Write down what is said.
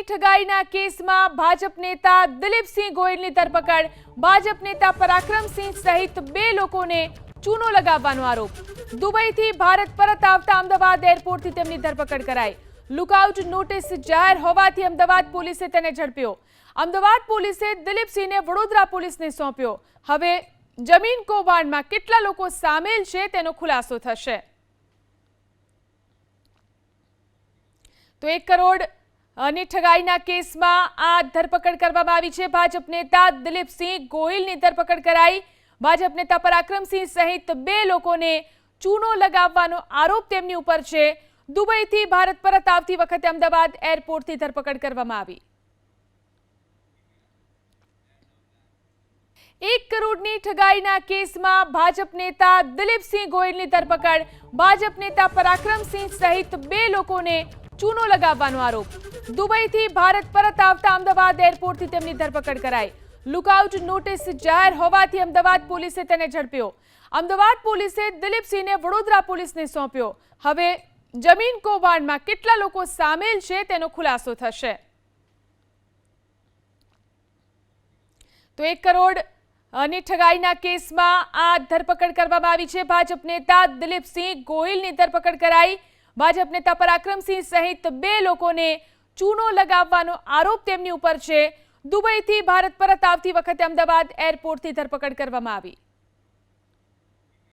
ઠગાઈના કેસમાં ભાજપ નેતા દિલીપસિંહ ગોયલની ધરપકડ, ભાજપ નેતા પરાક્રમસિંહ સહિત 2 લોકોને ચૂનો લગાવવાનો આરોપ। દુબઈથી ભારત પરત આવતા અમદાવાદ એરપોર્ટથી તેમની ધરપકડ કરાઈ। લુકઆઉટ નોટિસ જાહેર હોવાથી અમદાવાદ પોલીસે તેને ઝડપ્યો। અમદાવાદ પોલીસે દિલીપસિંહને વડોદરા પોલીસને સોંપ્યો। હવે જમીન કૌભાંડમાં કેટલા લોકો સામેલ છે તેનો ખુલાસો થશે। તો 1 કરોડ ની ઠગાઈના કેસમાં આ ધરપકડ કરવામાં આવી છે। ભાજપ નેતા દિલીપસિંહ ગોયલની ધરપકડ કરાઈ। ભાજપ નેતા પરાક્રમસિંહ સહિત 2 લોકોને ચૂનો લગાવવાનો આરોપ તેમની ઉપર છે। દુબઈથી ભારત પરત આવતી વખતે અમદાવાદ એરપોર્ટથી ધરપકડ કરવામાં આવી। 1 કરોડની ઠગાઈના કેસમાં ભાજપ નેતા દિલીપસિંહ ગોયલની ધરપકડ, ભાજપ નેતા પરાક્રમસિંહ સહિત 2 લોકોને ચૂનો લગાવવાનો આરોપ। દુબઈથી ભારત પરત આવતા અમદાવાદ એરપોર્ટથી તેમની ધરપકડ કરાઈ। લુકઆઉટ નોટિસ જાહેર હોવાથી અમદાવાદ પોલીસે તેને ઝડપ્યો। અમદાવાદ પોલીસે દિલીપસિંહને વડોદરા પોલીસને સોંપ્યો। હવે જમીન કૌભાંડમાં કેટલા લોકો સામેલ છે તેનો ખુલાસો થશે। તો 1 કરોડ ની ઠગાઈના કેસમાં આ ધરપકડ કરવામાં આવી છે। ભાજપ નેતા દિલીપસિંહ ગોયલની ધરપકડ કરાઈ। ભાજપ નેતા પરાક્રમસિંહ સહિત 2 લોકોને ચૂનો લગાવવાનો આરોપ તેમની ઉપર છે। દુબઈથી ભારત પરત આવતી વખતે અમદાવાદ એરપોર્ટથી ધરપકડ કરવામાં આવી।